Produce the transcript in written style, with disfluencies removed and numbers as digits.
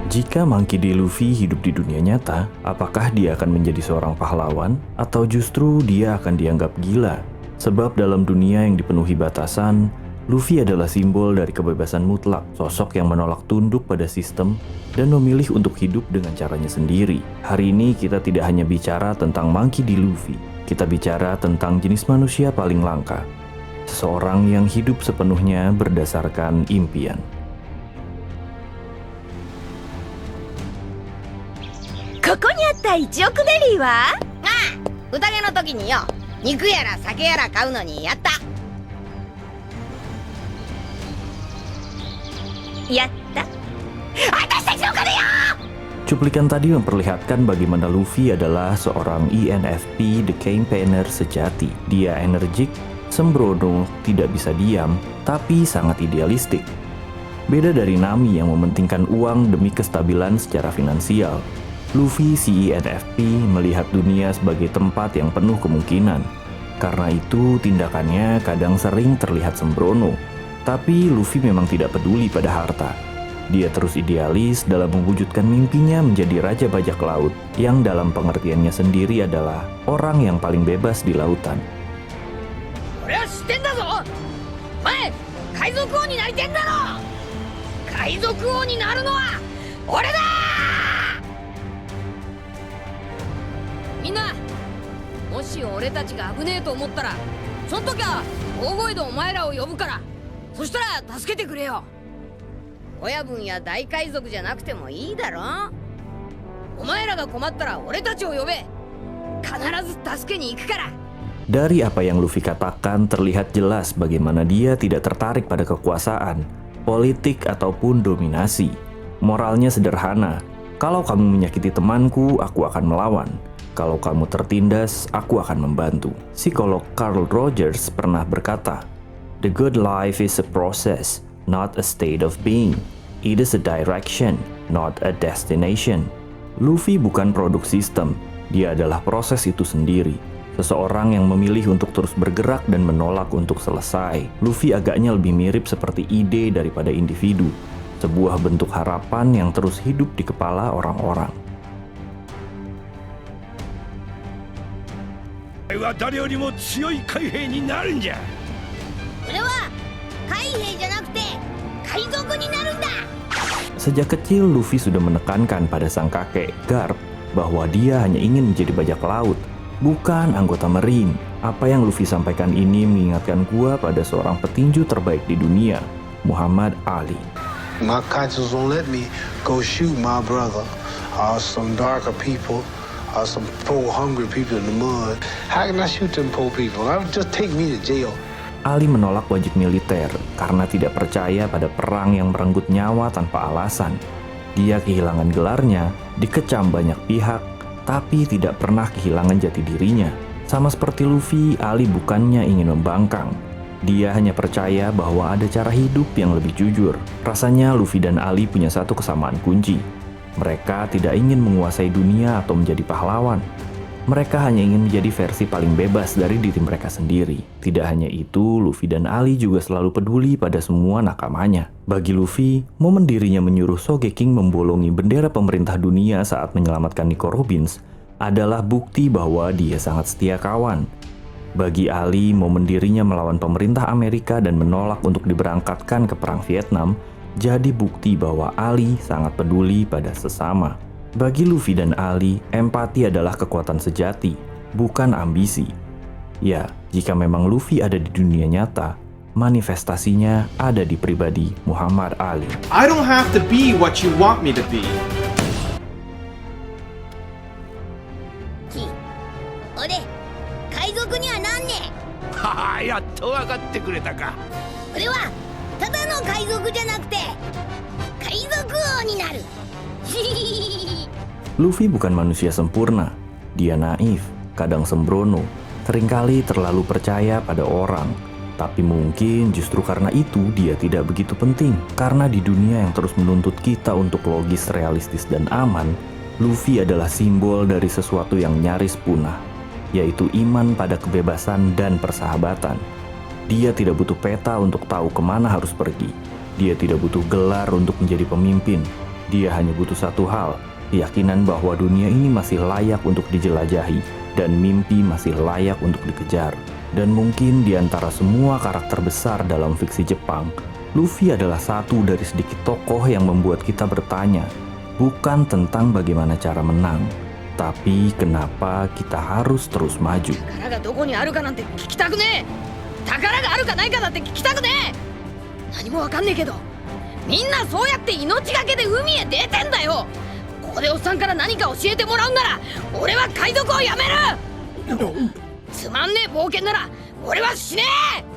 Jika Monkey D. Luffy hidup di dunia nyata, apakah dia akan menjadi seorang pahlawan atau justru dia akan dianggap gila? Sebab dalam dunia yang dipenuhi batasan, Luffy adalah simbol dari kebebasan mutlak, sosok yang menolak tunduk pada sistem dan memilih untuk hidup dengan caranya sendiri. Hari ini kita tidak hanya bicara tentang Monkey D. Luffy, kita bicara tentang jenis manusia paling langka, seseorang yang hidup sepenuhnya berdasarkan impian. ここにあった1億ベリーは？ああ、宴の時によ、肉やら酒やら買うのにやった。やった。私たちの金よ！ Cuplikan tadi memperlihatkan bagaimana Luffy adalah seorang ENFP The Campaigner sejati. Dia energik, sembrono, tidak bisa diam, tapi sangat idealistik. Beda dari Nami yang mementingkan uang demi kestabilan secara finansial, Luffy si ENFP melihat dunia sebagai tempat yang penuh kemungkinan. Karena itu tindakannya kadang sering terlihat sembrono. Tapi Luffy memang tidak peduli pada harta. Dia terus idealis dalam mewujudkan mimpinya menjadi Raja Bajak Laut, yang dalam pengertiannya sendiri adalah orang yang paling bebas di lautan. 俺は知ってんだぞ。前、海賊王になりてんだろ。海賊王になるのは俺だ。みんな、もし俺たちが危ねえと思ったら、その時は大声でお前らを呼ぶから、そしたら助けてくれよ。親分や大海賊じゃなくてもいいだろ。お前らが困ったら俺たちを呼べ。必ず助けに行くから。 Dari apa yang Luffy katakan terlihat jelas bagaimana dia tidak tertarik pada kekuasaan, politik ataupun dominasi. Moralnya sederhana, kalau kamu menyakiti temanku, aku akan melawan. Kalau kamu tertindas, aku akan membantu. Psikolog Carl Rogers pernah berkata, "The good life is a process, not a state of being. It is a direction, not a destination." Luffy bukan produk sistem, dia adalah proses itu sendiri. Seseorang yang memilih untuk terus bergerak dan menolak untuk selesai. Luffy agaknya lebih mirip seperti ide daripada individu, sebuah bentuk harapan yang terus hidup di kepala orang-orang. 俺は誰よりも強い海兵になるんじゃ。俺は海兵じゃなくて海賊になるんだ。 Sejak kecil, Luffy sudah menekankan pada sang kakek, Garp, bahwa dia hanya ingin menjadi bajak laut, bukan anggota Marine. Apa yang Luffy sampaikan ini mengingatkan gua pada seorang petinju terbaik di dunia, Muhammad Ali. My conscience won't let me go shoot my brother or some darker people or some poor hungry people in the mud. How can I shoot them poor people? That would just take me to jail. Ali menolak wajib militer karena tidak percaya pada perang yang merenggut nyawa tanpa alasan. Dia kehilangan gelarnya, dikecam banyak pihak, tapi tidak pernah kehilangan jati dirinya. Sama seperti Luffy, Ali bukannya ingin membangkang. Dia hanya percaya bahwa ada cara hidup yang lebih jujur. Rasanya Luffy dan Ali punya satu kesamaan kunci. Mereka tidak ingin menguasai dunia atau menjadi pahlawan. Mereka hanya ingin menjadi versi paling bebas dari diri mereka sendiri. Tidak hanya itu, Luffy dan Ali juga selalu peduli pada semua nakamanya. Bagi Luffy, momen dirinya menyuruh Sogeking membolongi bendera pemerintah dunia saat menyelamatkan Nico Robins adalah bukti bahwa dia sangat setia kawan. Bagi Ali, momen dirinya melawan pemerintah Amerika dan menolak untuk diberangkatkan ke perang Vietnam jadi bukti bahwa Ali sangat peduli pada sesama. Bagi Luffy dan Ali, empati adalah kekuatan sejati, bukan ambisi. Ya, jika memang Luffy ada di dunia nyata, manifestasinya ada di pribadi Muhammad Ali. I don't have to be what you want me to be. 俺、海賊にはなんねえ。はは、やっと分かってくれたか。俺はただの海賊じゃなくて海賊王になる。 Luffy bukan manusia sempurna. Dia naif, kadang sembrono, seringkali terlalu percaya pada orang. Tapi mungkin justru karena itu dia tidak begitu penting. Karena di dunia yang terus menuntut kita untuk logis, realistis, dan aman, Luffy adalah simbol dari sesuatu yang nyaris punah, yaitu iman pada kebebasan dan persahabatan. Dia tidak butuh peta untuk tahu kemana harus pergi. Dia tidak butuh gelar untuk menjadi pemimpin. Dia hanya butuh satu hal, keyakinan bahwa dunia ini masih layak untuk dijelajahi dan mimpi masih layak untuk dikejar. Dan mungkin di antara semua karakter besar dalam fiksi Jepang, Luffy adalah satu dari sedikit tokoh yang membuat kita bertanya, bukan tentang bagaimana cara menang, tapi kenapa kita harus terus maju. 宝がどこにあるかなんて聞きたくねえ。宝があるかないかだって聞きたくねえ。何もわかんねえけど、みんなそうやって命がけで海へ出てんだよ。ここでおっさんから何か教えてもらうんなら俺は海賊をやめる。つまんねえ冒険なら俺は死ねえ。